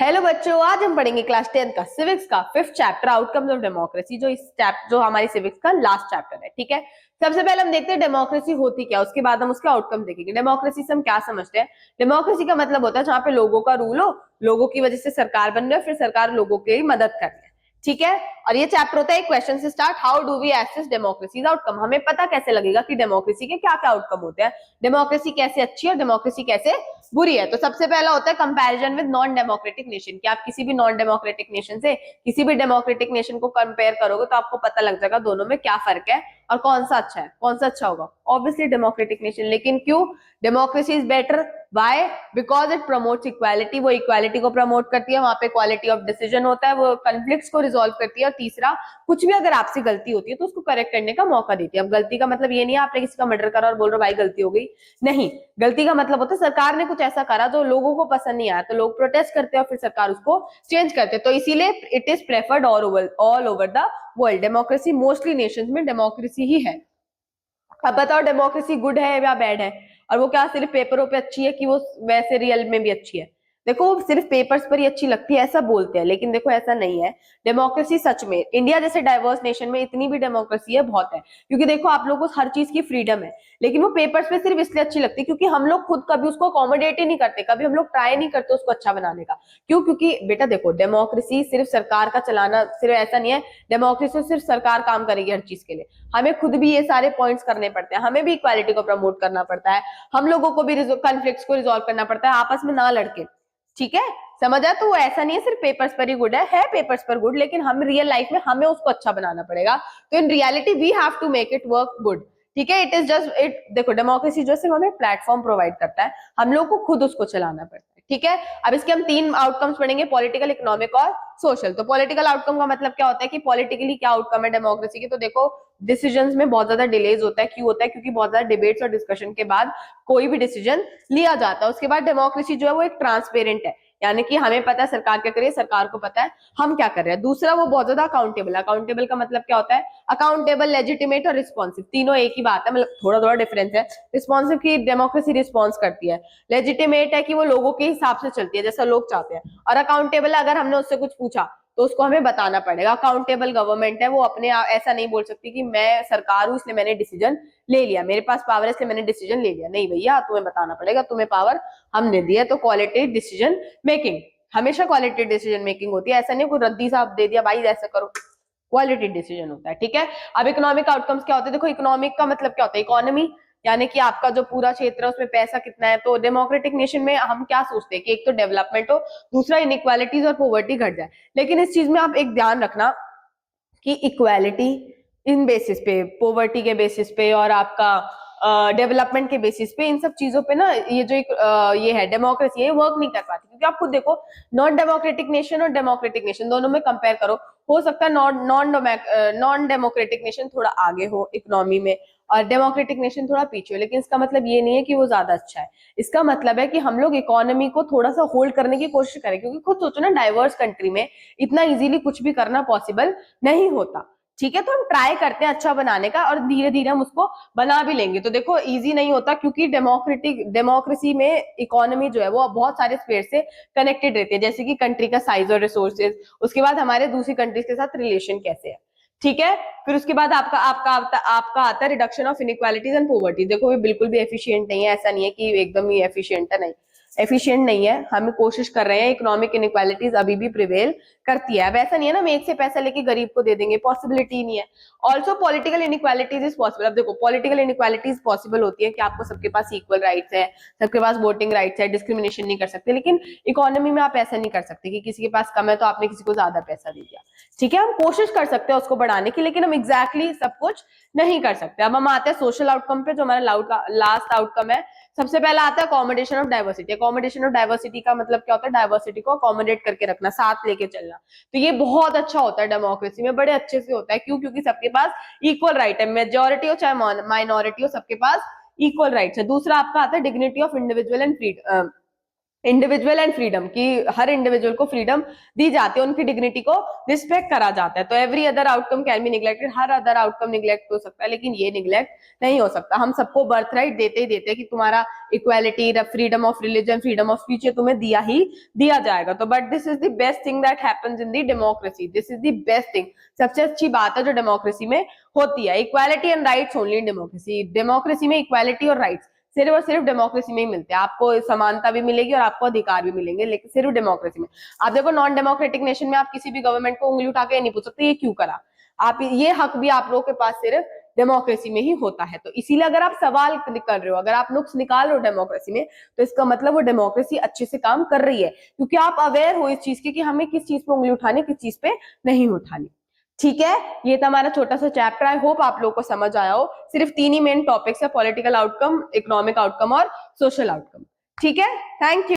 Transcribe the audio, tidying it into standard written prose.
Hello बच्चों, आज हम पढ़ेंगे क्लास 10 का सिविक्स का 5th chapter outcomes of democracy. जो हमारी सिविक्स का लास्ट चैप्टर है। ठीक है, सबसे पहले हम देखते हैं डेमोक्रेसी होती क्या, उसके बाद हम उसके आउटकम देखेंगे। डेमोक्रेसी से हम क्या समझते हैं? डेमोक्रेसी का मतलब होता है जहाँ पे लोगों का रूल हो, लोगों की वजह से सरकार बन रही है, फिर सरकार लोगों की मदद कर रही है। ठीक है, और ये चैप्टर होता है क्वेश्चन से start, how do we assess democracies outcome. हमें पता कैसे लगेगा कि डेमोक्रेसी के क्या क्या आउटकम होते हैं, डेमोक्रेसी कैसे अच्छी है और डेमोक्रेसी कैसे बुरी है। तो सबसे पहला होता है comparison with non democratic nation, कि आप किसी भी नॉन डेमोक्रेटिक नेशन से किसी भी डेमोक्रेटिक नेशन को कंपेयर करोगे तो आपको पता लग जाएगा दोनों में क्या फर्क है और कौन सा अच्छा है, कौन सा अच्छा होगा। Obviously democratic nation. लेकिन क्यों democracy is better? Why? Because it promotes equality. वो इक्वालिटी को प्रमोट करती है, वहां पे क्वालिटी ऑफ डिसीजन होता है, वो कॉन्फ्लिक्ट्स को रिजोल्व करती है। और तीसरा, कुछ भी अगर आपसे गलती होती है तो उसको करेक्ट करने का मौका देती है। अब गलती का मतलब ये नहीं है आपने किसी का मर्डर करा और बोल रहे हो भाई गलती हो गई, नहीं। गलती का मतलब होता है सरकार ने कुछ ऐसा करा जो लोगों को पसंद नहीं आया, तो लोग प्रोटेस्ट करते हैं और फिर सरकार उसको चेंज करते हैं। तो इसीलिए it is preferred all over the world. Democracy mostly Nations में डेमोक्रेसी ही है। अब बताओ डेमोक्रेसी गुड है या बैड है? और वो क्या सिर्फ पेपरों पे अच्छी है कि वो वैसे रियल में भी अच्छी है? देखो वो सिर्फ पेपर्स पर ही अच्छी लगती है ऐसा बोलते हैं, लेकिन देखो ऐसा नहीं है। डेमोक्रेसी सच में इंडिया जैसे डाइवर्स नेशन में इतनी भी डेमोक्रेसी है बहुत है, क्योंकि देखो आप लोगों को हर चीज की फ्रीडम है। लेकिन वो पेपर्स पे सिर्फ इसलिए अच्छी लगती है क्योंकि हम लोग खुद कभी उसको अकोमोडेट ही नहीं करते, कभी हम लोग ट्राई नहीं करते उसको अच्छा बनाने का। क्यों? क्योंकि बेटा देखो डेमोक्रेसी सिर्फ सरकार का चलाना सिर्फ ऐसा नहीं है, डेमोक्रेसी सिर्फ सरकार काम करेगी हर चीज के लिए। हमें खुद भी ये सारे पॉइंट्स करने पड़ते हैं, हमें भी इक्वालिटी को प्रमोट करना पड़ता है, हम लोगों को भी कॉन्फ्लिक्ट्स को रिजोल्व करना पड़ता है आपस में ना लड़के। ठीक है, समझ आया? तो वो ऐसा नहीं है सिर्फ पेपर्स पर ही गुड है पेपर्स पर गुड, लेकिन हम रियल लाइफ में हमें उसको अच्छा बनाना पड़ेगा। तो in reality we have to make it work good. ठीक है, इट इज जस्ट इट। देखो डेमोक्रेसी जो सिर्फ हमें प्लेटफॉर्म प्रोवाइड करता है, हम लोग को खुद उसको चलाना पड़ता है। ठीक है, अब इसके हम 3 आउटकम्स पढ़ेंगे, पॉलिटिकल, इकोनॉमिक और सोशल। तो पॉलिटिकल आउटकम का मतलब क्या होता है कि पॉलिटिकली क्या आउटकम है डेमोक्रेसी की? तो देखो डिसीजंस में बहुत ज्यादा डिलेज होता है। क्यों होता है? क्योंकि बहुत ज्यादा डिबेट्स और डिस्कशन के बाद कोई भी डिसीजन लिया जाता है। उसके बाद डेमोक्रेसी जो है वो एक ट्रांसपेरेंट है, यानी कि हमें पता है सरकार क्या कर रही है, सरकार को पता है हम क्या कर रहे हैं। दूसरा, वो बहुत ज्यादा अकाउंटेबल। अकाउंटेबल का मतलब क्या होता है? अकाउंटेबल, लेजिटिमेट और रिस्पॉन्सिव, तीनों एक ही बात है, मतलब थोड़ा थोड़ा डिफरेंस है। रिस्पॉन्सिव की डेमोक्रेसी रिस्पॉन्स करती है, लेजिटिमेट है कि वो लोगों के हिसाब से चलती है जैसा लोग चाहते हैं, और अकाउंटेबल अगर हमने उससे कुछ पूछा तो उसको हमें बताना पड़ेगा। अकाउंटेबल गवर्नमेंट है, वो अपने ऐसा नहीं बोल सकती कि मैं सरकार हूं इसलिए मैंने डिसीजन ले लिया, मेरे पास पावर है इसलिए मैंने डिसीजन ले लिया। नहीं भैया, तुम्हें बताना पड़ेगा, तुम्हें पावर हमने दी है। तो क्वालिटी डिसीजन मेकिंग, हमेशा क्वालिटी डिसीजन मेकिंग होती है। ऐसा नहीं कोई रद्दी सा दे दिया भाई ऐसा करो, क्वालिटी डिसीजन होता है। ठीक है, अब इकोनॉमिक आउटकम्स क्या होते हैं? देखो इकोनॉमिक का मतलब क्या होता है? इकोनॉमी यानी कि आपका जो पूरा क्षेत्र है उसमें पैसा कितना है। तो डेमोक्रेटिक नेशन में हम क्या सोचते हैं कि एक तो डेवलपमेंट हो, दूसरा इनइक्वालिटीज और पॉवर्टी घट जाए। लेकिन इस चीज में आप एक ध्यान रखना कि इक्वालिटी इन बेसिस पे, पॉवर्टी के बेसिस पे और आपका डेवलपमेंट के बेसिस पे, इन सब चीजों पे ना ये जो ये है डेमोक्रेसी, ये वर्क नहीं कर पाती। क्योंकि आप खुद देखो नॉन डेमोक्रेटिक नेशन और डेमोक्रेटिक नेशन दोनों में कंपेयर करो, हो सकता है नॉन डेमोक्रेटिक नेशन थोड़ा आगे हो इकोनॉमी में और डेमोक्रेटिक नेशन थोड़ा पीछे हो, लेकिन इसका मतलब ये नहीं है कि वो ज्यादा अच्छा है। इसका मतलब है कि हम लोग इकोनॉमी को थोड़ा सा होल्ड करने की कोशिश करें, क्योंकि खुद सोचो ना डाइवर्स कंट्री में इतना इजीली कुछ भी करना पॉसिबल नहीं होता। ठीक है, तो हम ट्राई करते हैं अच्छा बनाने का और धीरे धीरे हम उसको बना भी लेंगे। तो देखो इजी नहीं होता, क्योंकि डेमोक्रेसी में इकोनॉमी जो है वो बहुत सारे स्पेयर से कनेक्टेड रहती है, जैसे कि कंट्री का साइज और रिसोर्सेज, उसके बाद हमारे दूसरी कंट्रीज के साथ रिलेशन कैसे है। ठीक है, फिर उसके बाद आपका आता है reduction of inequalities and poverty. देखो ये बिल्कुल भी एफिशिएंट नहीं है, ऐसा नहीं है कि एकदम ही एफिशिएंट है, नहीं एफिशिएंट नहीं है। हम कोशिश कर रहे हैं, इकोनॉमिक इनइक्वालिटीज अभी भी प्रिवेल करती है। अब ऐसा नहीं है ना हम एक से पैसा लेके गरीब को दे देंगे, पॉसिबिलिटी नहीं है। Also political inequalities is possible. अब देखो पॉलिटिकल इनइक्वालिटीज पॉसिबल होती है कि आपको सबके पास इक्वल राइट्स है, सबके पास वोटिंग राइट्स है, डिस्क्रिमिनेशन नहीं कर सकते। लेकिन इकोनॉमी में आप ऐसा नहीं कर सकते कि किसी के पास कम है तो आपने किसी को ज्यादा पैसा दे दिया। ठीक है, हम कोशिश कर सकते हैं उसको बढ़ाने की, लेकिन हम एग्जैक्टली सब कुछ नहीं कर सकते। अब हम आते हैं सोशल आउटकम पे, जो हमारा लास्ट आउटकम है। सबसे पहला आता है accommodation of diversity. Accommodation of diversity का मतलब क्या होता है? डाइवर्सिटी को अकोमोडेट करके रखना, साथ लेके चलना। तो ये बहुत अच्छा होता है डेमोक्रेसी में, बड़े अच्छे से होता है। क्यों? क्योंकि सबके पास इक्वल राइट है, मेजोरिटी हो चाहे माइनॉरिटी हो, सबके पास इक्वल राइट्स है। दूसरा आपका आता है dignity of individual and freedom, individual and freedom की, हर इंडिविजुअल को फ्रीडम दी जाती है, उनकी डिग्निटी को रिस्पेक्ट करा जाता है। तो every other outcome can be neglected, her other outcome neglect हो सकता है लेकिन ये निग्लेक्ट नहीं हो सकता। हम सबको बर्थ राइट देते ही देते हैं कि तुम्हारा equality, freedom of religion, freedom of speech तुम्हें दिया जाएगा। तो but this is the best thing that happens in the democracy, this is the best thing, सबसे अच्छी बात है जो डेमोक्रेसी में होती है। Equality and rights only in democracy, democracy में इक्वालिटी और राइट्स सिर्फ और सिर्फ डेमोक्रेसी में ही मिलते हैं। आपको समानता भी मिलेगी और आपको अधिकार भी मिलेंगे, लेकिन सिर्फ डेमोक्रेसी में। आप देखो नॉन डेमोक्रेटिक नेशन में आप किसी भी गवर्नमेंट को उंगली उठा के नहीं पूछ सकते ये क्यों करा, आप ये हक भी आप लोगों के पास सिर्फ डेमोक्रेसी में ही होता है। तो इसीलिए अगर आप सवाल कर रहे हो, अगर आप नुक्स निकाल रहे हो डेमोक्रेसी में, तो इसका मतलब वो डेमोक्रेसी अच्छे से काम कर रही है, क्योंकि आप अवेयर हो इस चीज की कि हमें किस चीज पे उंगली उठानी, किस चीज पे नहीं उठानी। ठीक है, ये था हमारा छोटा सा चैप्टर। आई होप आप लोगों को समझ आया हो। सिर्फ 3 ही मेन टॉपिक्स है, पॉलिटिकल आउटकम, इकोनॉमिक आउटकम और सोशल आउटकम। ठीक है, थैंक यू।